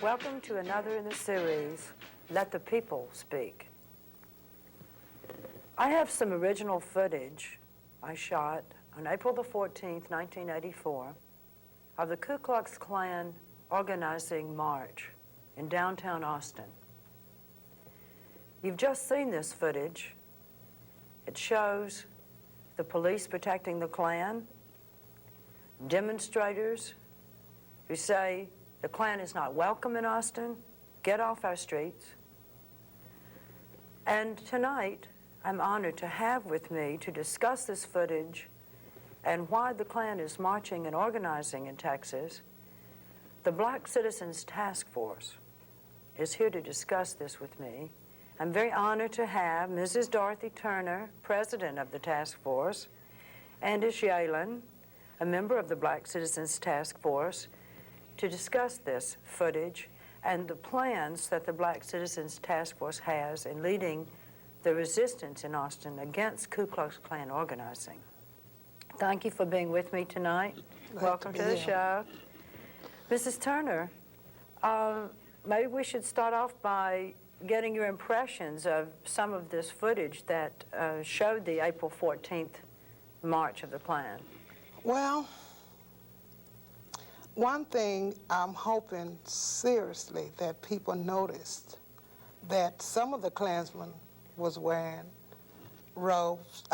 Welcome to another in the series, Let the People Speak. I have some original footage I shot on April the 14th, 1984, of the Ku Klux Klan organizing march in downtown Austin. You've just seen this footage. It shows the police protecting the Klan, demonstrators who say the Klan is not welcome in Austin, get off our streets. And tonight, I'm honored to have with me to discuss this footage and why the Klan is marching and organizing in Texas. The Black Citizens Task Force is here to discuss this with me. I'm very honored to have Mrs. Dorothy Turner, president of the task force, Andy Yalen, a member of the Black Citizens Task Force, to discuss this footage and the plans that the Black Citizens Task Force has in leading the resistance in Austin against Ku Klux Klan organizing. Thank you for being with me tonight. Welcome to the show. Mrs. Turner, maybe we should start off by getting your impressions of some of this footage that showed the April 14th march of the Klan. Well, one thing I'm hoping seriously that people noticed, that some of the Klansmen was wearing robes,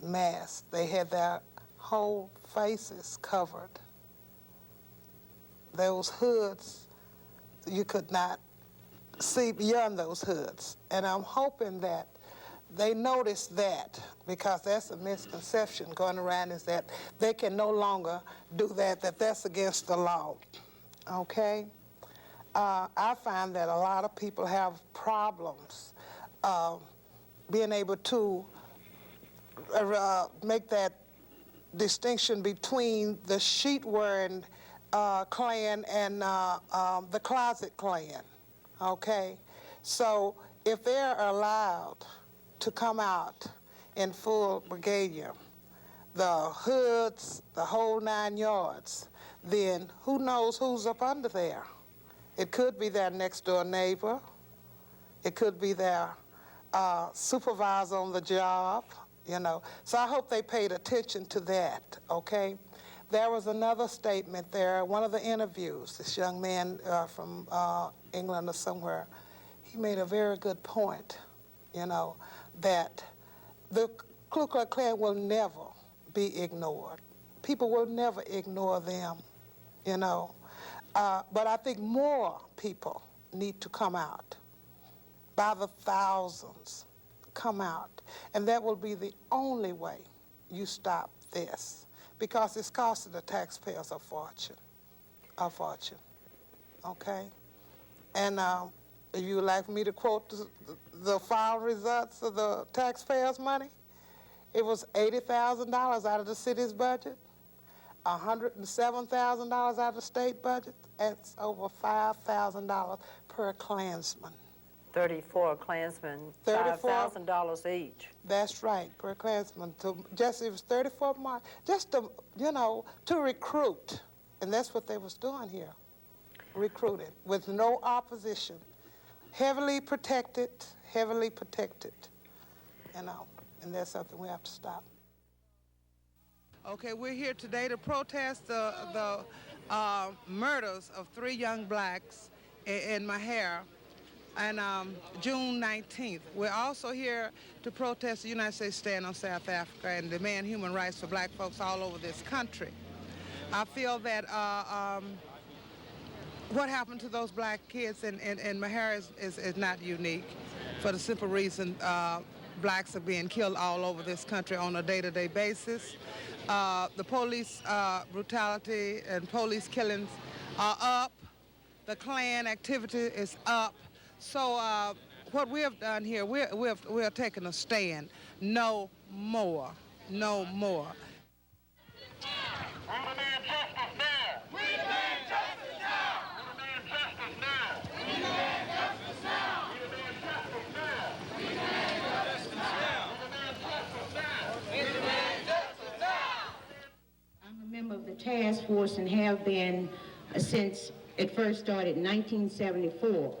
masks. They had their whole faces covered. Those hoods, you could not see beyond those hoods. And I'm hoping that they notice that, because that's a misconception going around, is that they can no longer do that, that's against the law, okay? I find that a lot of people have problems being able to make that distinction between the sheet-wearing Klan and the closet Klan, okay? So if they're allowed to come out in full regalia, the hoods, the whole 9 yards, then who knows who's up under there? It could be their next door neighbor. It could be their supervisor on the job, you know. So I hope they paid attention to that, okay? There was another statement there, one of the interviews, this young man from England or somewhere, he made a very good point, you know, that the Ku Klux Klan will never be ignored. People will never ignore them, you know. But I think more people need to come out, by the thousands, come out. And that will be the only way you stop this, because it's costing the taxpayers a fortune, okay? And if you would like me to quote the final results of the taxpayers' money, it was $80,000 out of the city's budget, $107,000 out of the state budget. That's over $5,000 per Klansman. 34 Klansmen, $5,000 each. That's right, per Klansman. It was 34 months, just to, you know, to recruit. And that's what they was doing here, recruiting, with no opposition. Heavily protected, you know, and that's something we have to stop. Okay, we're here today to protest the murders of 3 young blacks in Mexia on June 19th. We're also here to protest the United States stand on South Africa and demand human rights for black folks all over this country. I feel that what happened to those black kids in Mexia is not unique, for the simple reason blacks are being killed all over this country on a day-to-day basis. The police brutality and police killings are up. The Klan activity is up. So what we have done here, we're taking a stand. No more. No more. We demand justice now. We demand justice now. We demand justice now. We demand justice now. We demand justice now. We demand justice now. We demand justice now. I'm a member of the task force and have been since It first started in 1974.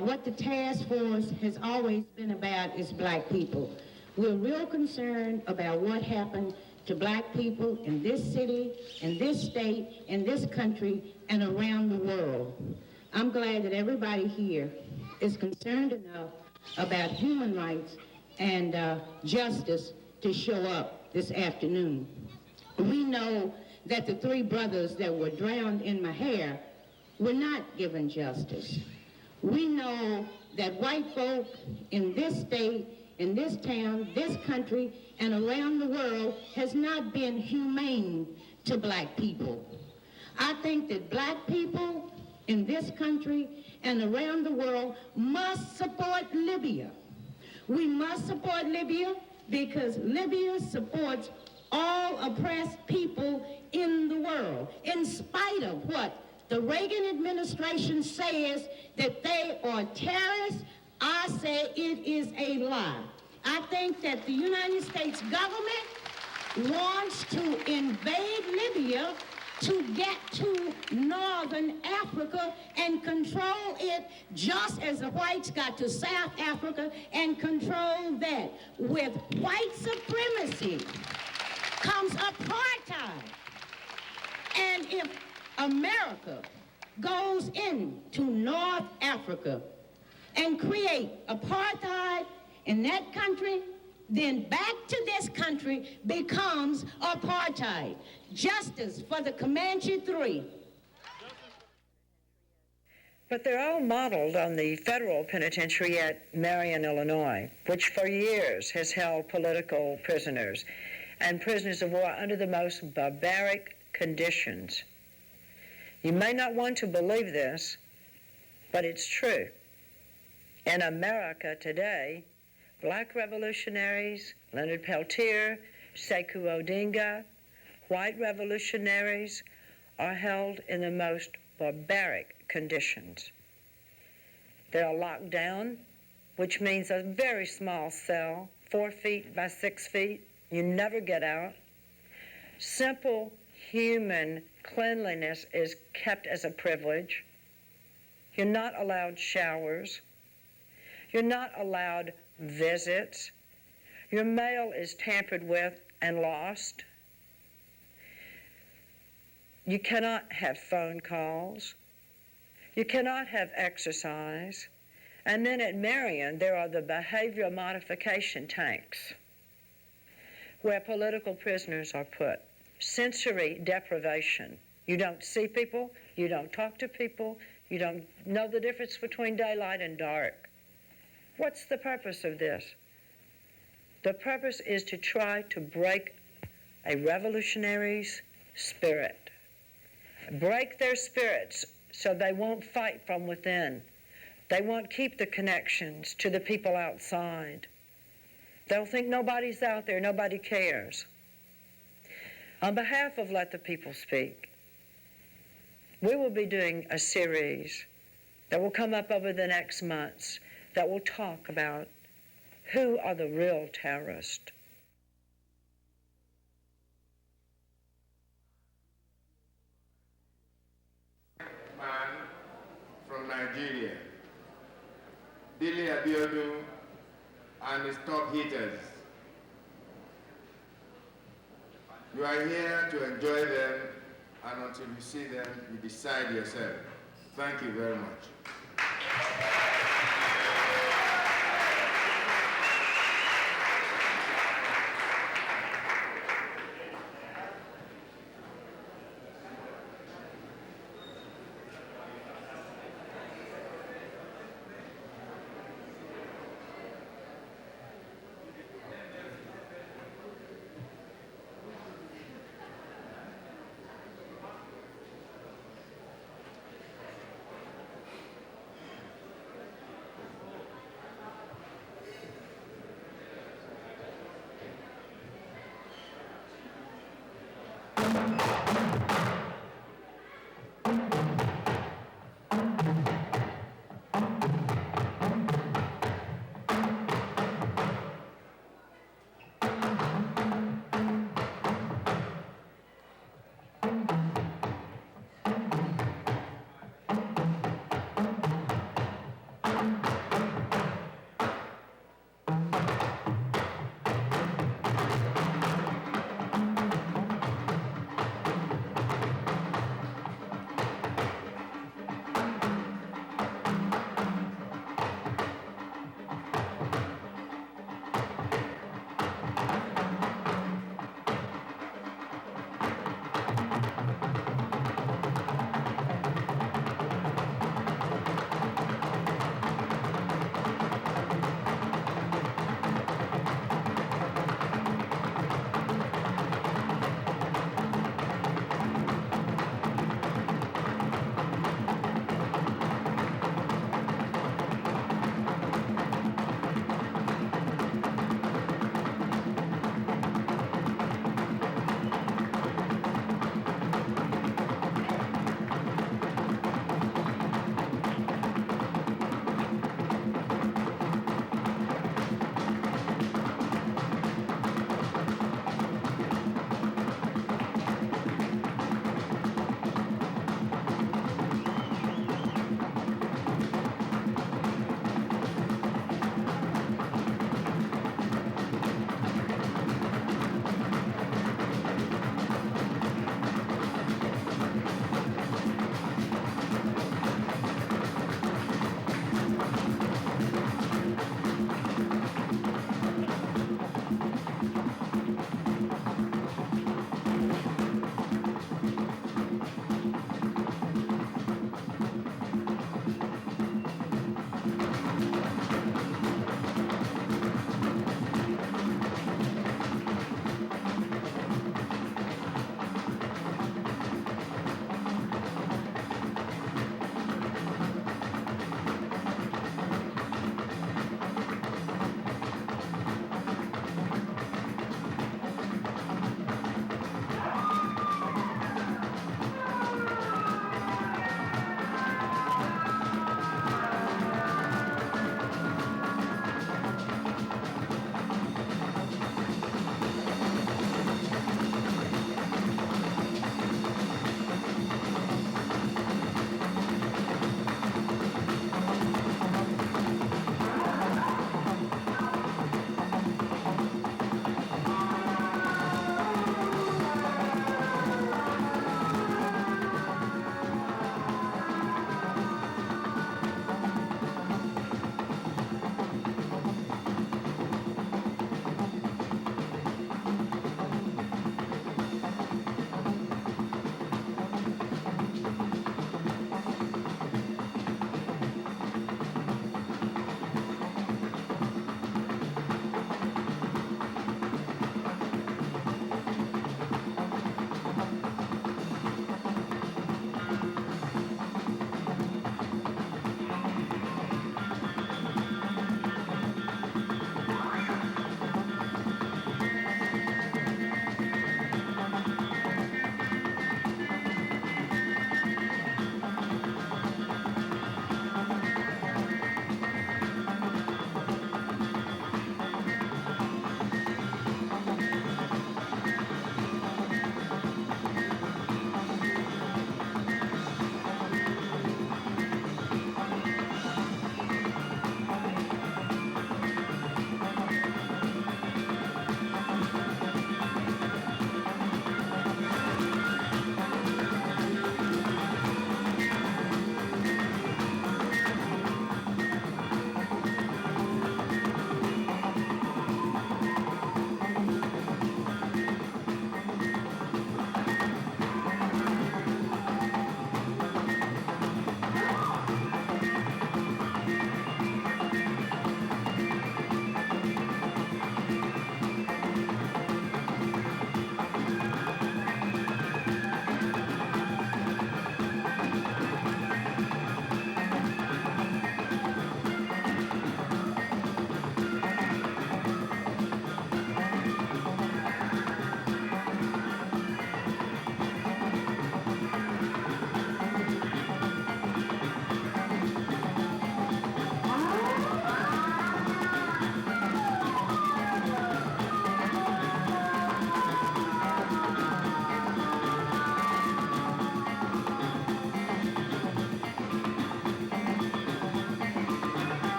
What the task force has always been about is black people. We're real concerned about what happened to black people in this city, in this state, in this country, and around the world. I'm glad that everybody here is concerned enough about human rights and justice to show up this afternoon. We know that the 3 brothers that were drowned in Mexia were not given justice. We know that white folk in this state, in this town, this country, and around the world has not been humane to black people. I think that black people in this country and around the world must support Libya. We must support Libya because Libya supports all oppressed people in the world, in spite of what the Reagan administration says that they are terrorists. I say it is a lie. I think that the United States government wants to invade Libya to get to northern Africa and control it just as the whites got to South Africa and control that. With white supremacy comes apartheid. And if America goes into North Africa and create apartheid in that country, then back to this country becomes apartheid. Justice for the Comanche 3. But they're all modeled on the federal penitentiary at Marion, Illinois, which for years has held political prisoners and prisoners of war under the most barbaric conditions. You may not want to believe this, but it's true. In America today, black revolutionaries, Leonard Peltier, Sekou Odinga, white revolutionaries are held in the most barbaric conditions. They are locked down, which means a very small cell, 4 feet by 6 feet. You never get out. Simple human cleanliness is kept as a privilege. You're not allowed showers. You're not allowed visits. Your mail is tampered with and lost. You cannot have phone calls. You cannot have exercise. And then at Marion, there are the behavioral modification tanks where political prisoners are put. Sensory deprivation. You don't see people. You don't talk to people. You don't know the difference between daylight and dark. What's the purpose of this? The purpose is to try to break a revolutionary's spirit. Break their spirits so they won't fight from within. They won't keep the connections to the people outside. They'll think nobody's out there, nobody cares. On behalf of Let the People Speak, we will be doing a series that will come up over the next months that will talk about who are the real terrorists. Man from Nigeria, Dele Abiodun and his top hitters. You are here to enjoy them, and until you see them, you decide yourself. Thank you very much.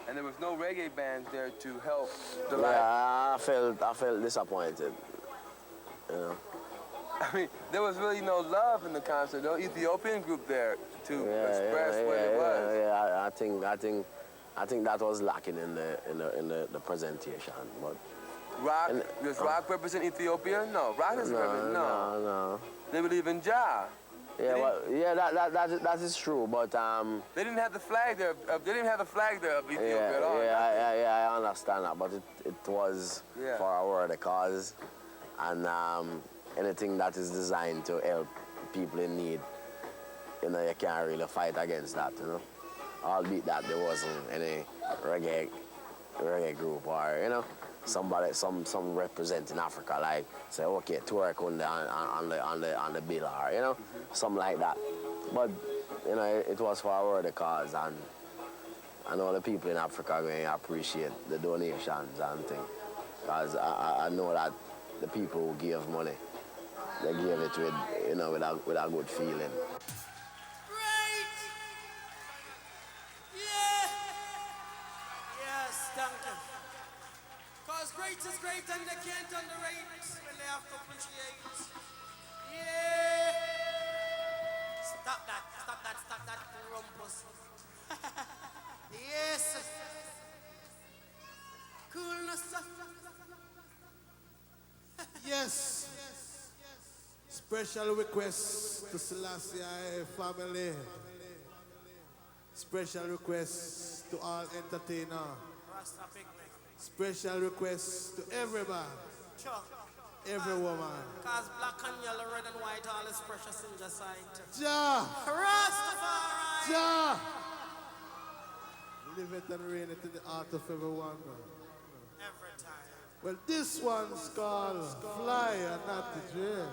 and there was no reggae bands there to help the Yeah, life. I felt disappointed. You know. I mean, there was really no love in the concert. No Ethiopian group there to express what it was. Yeah, I think that was lacking in the presentation. But rock, does rock represent Ethiopia? No, rock doesn't represent. No. They believe in Jah. Yeah, well, yeah, that is true, but they didn't have the flag there. They didn't have the flag there of Ethiopia at all. Yeah, I understand that, but it was for a worthy cause, and anything that is designed to help people in need, you know, you can't really fight against that, you know. Albeit that there wasn't any reggae group or, you know, somebody, some representing Africa, like say, okay, Turek on the bill, or, you know, something like that. But, you know, it was for a worthy cause, and I know the people in Africa are going to appreciate the donations and things, because I know that the people who give money, they give it with, you know, with a good feeling. Great is great and they can't underrate when they have to appreciate. Yeah. Stop that, rumpus. Yes. Coolness. Yes. Special request to Selassie family. Special request to all entertainers. Special request to everybody. Sure. Every woman. Because black and yellow, red and white, all is precious in your sight. Jah! Rastafari! Jah! Live it and reign it in the heart of everyone. Every time. Well, this one's called Fly and Not the Dream.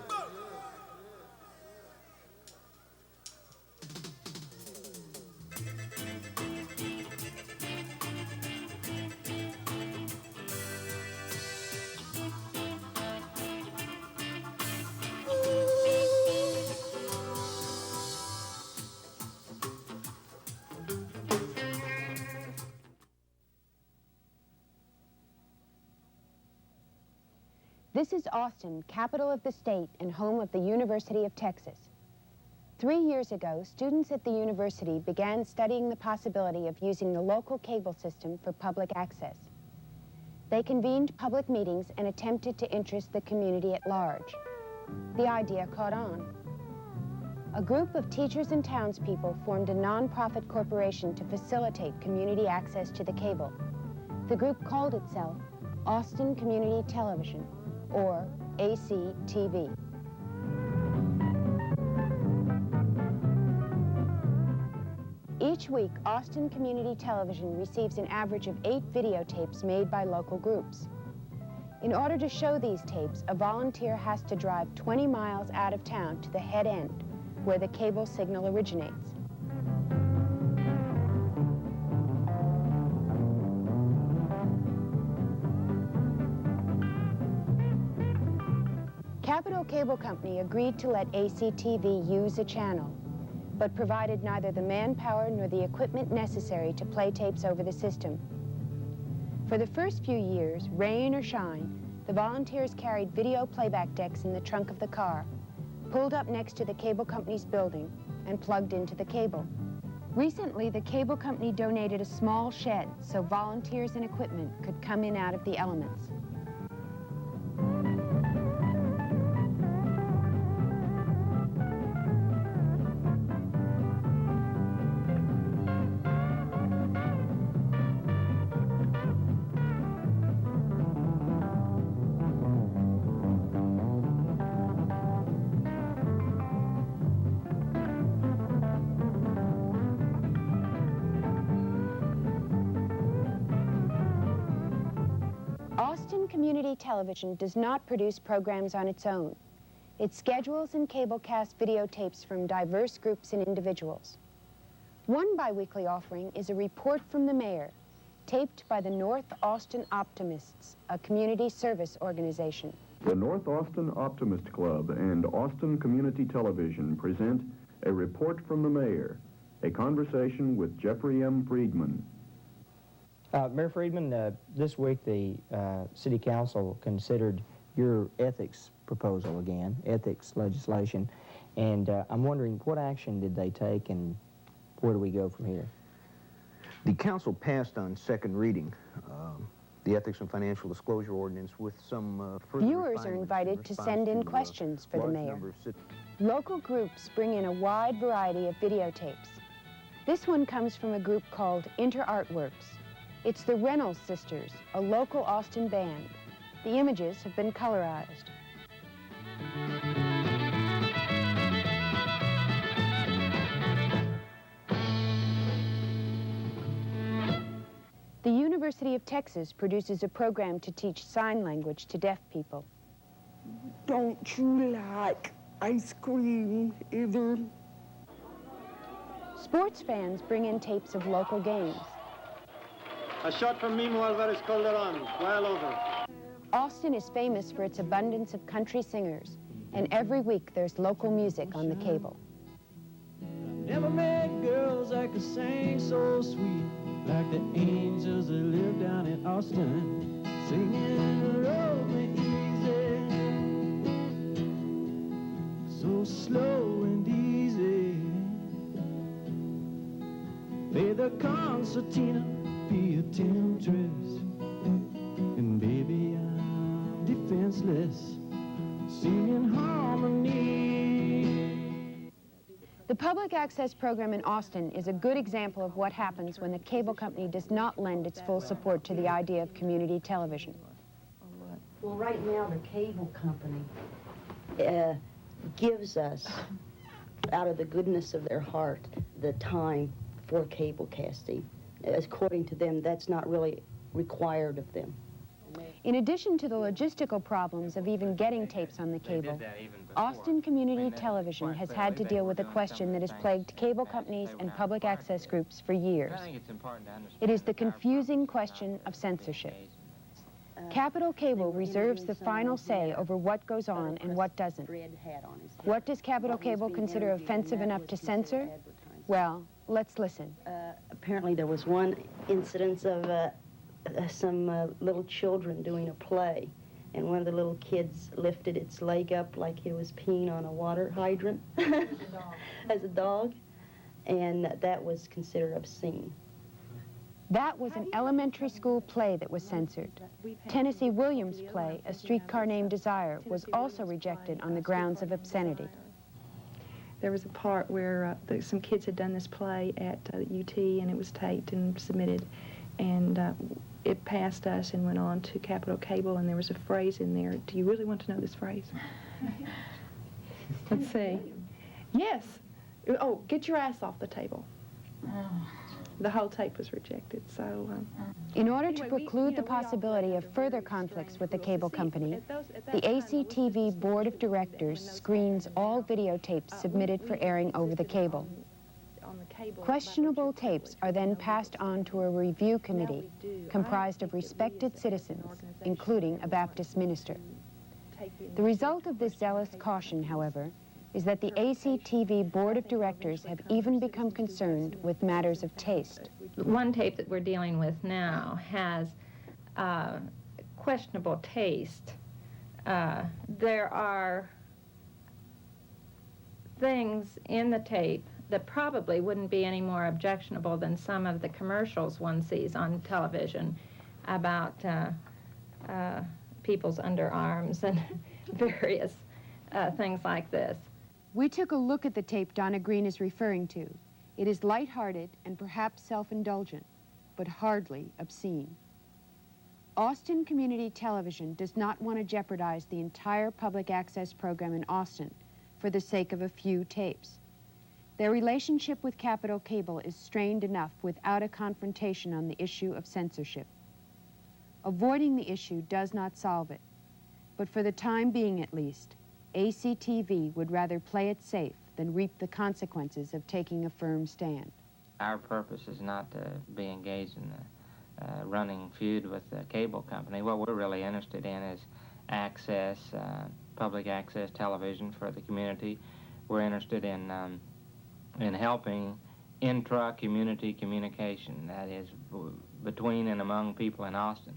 This is Austin, capital of the state and home of the University of Texas. 3 years ago, students at the university began studying the possibility of using the local cable system for public access. They convened public meetings and attempted to interest the community at large. The idea caught on. A group of teachers and townspeople formed a non-profit corporation to facilitate community access to the cable. The group called itself Austin Community Television, or ACTV. Each week, Austin Community Television receives an average of 8 videotapes made by local groups. In order to show these tapes, a volunteer has to drive 20 miles out of town to the head end, where the cable signal originates. Capital Cable Company agreed to let ACTV use a channel, but provided neither the manpower nor the equipment necessary to play tapes over the system. For the first few years, rain or shine, the volunteers carried video playback decks in the trunk of the car, pulled up next to the cable company's building, and plugged into the cable. Recently, the cable company donated a small shed so volunteers and equipment could come in out of the elements. Austin Community Television does not produce programs on its own. It schedules and cablecast videotapes from diverse groups and individuals. One biweekly offering is a report from the mayor, taped by the North Austin Optimists, a community service organization. The North Austin Optimist Club and Austin Community Television present a report from the mayor, a conversation with Jeffrey M. Friedman. Mayor Friedman, this week the City Council considered your ethics proposal again, ethics legislation, and I'm wondering what action did they take and where do we go from here? The Council passed on second reading the Ethics and Financial Disclosure Ordinance with some further Viewers are invited to send in questions for the mayor. Local groups bring in a wide variety of videotapes. This one comes from a group called Inter Artworks. It's the Reynolds Sisters, a local Austin band. The images have been colorized. The University of Texas produces a program to teach sign language to deaf people. Don't you like ice cream either? Sports fans bring in tapes of local games. A shot from Mimo Alvarez Calderon, well over. Austin is famous for its abundance of country singers, and every week there's local music on the cable. Never met girls that could sing so sweet, like the angels that live down in Austin, singing roll me easy, so slow and easy. Play the concertina, be a temptress, and baby I'm defenseless, singing harmony. The public access program in Austin is a good example of what happens when the cable company does not lend its full support to the idea of community television. Well, right now the cable company gives us, out of the goodness of their heart, the time for cable casting. According to them, that's not really required of them. In addition to the logistical problems of even getting tapes on the cable, Austin Community Television has had to deal with a question that has plagued cable companies and public access groups for years. It is the confusing question of censorship. Capitol Cable reserves the final say over what goes on and what doesn't. What does Capitol Cable consider offensive enough to censor? Well, let's listen. Apparently there was one incidence of some little children doing a play, and one of the little kids lifted its leg up like it was peeing on a water hydrant as a dog, and that was considered obscene. That was an elementary school play that was censored. Tennessee Williams' play, A Streetcar Named Desire, was also rejected on the grounds of obscenity. There was a part where some kids had done this play at UT, and it was taped and submitted, and it passed us and went on to Capitol Cable, and there was a phrase in there. Do you really want to know this phrase? Let's see. Yes. Oh, get your ass off the table. The whole tape was rejected, so... In order to preclude the possibility of further conflicts with the cable company, the ACTV Board of Directors screens all videotapes submitted for airing over the cable. Questionable tapes are then passed on to a review committee comprised of respected citizens, including a Baptist minister. The result of this zealous caution, however, is that the ACTV Board of Directors have even become concerned with matters of taste. One tape that we're dealing with now has questionable taste. There are things in the tape that probably wouldn't be any more objectionable than some of the commercials one sees on television about people's underarms and various things like this. We took a look at the tape Donna Green is referring to. It is lighthearted and perhaps self-indulgent, but hardly obscene. Austin Community Television does not want to jeopardize the entire public access program in Austin for the sake of a few tapes. Their relationship with Capitol Cable is strained enough without a confrontation on the issue of censorship. Avoiding the issue does not solve it, but for the time being at least, ACTV would rather play it safe than reap the consequences of taking a firm stand. Our purpose is not to be engaged in the running feud with the cable company. What we're really interested in is access, public access television for the community. We're interested in helping intra-community communication. That is, between and among people in Austin.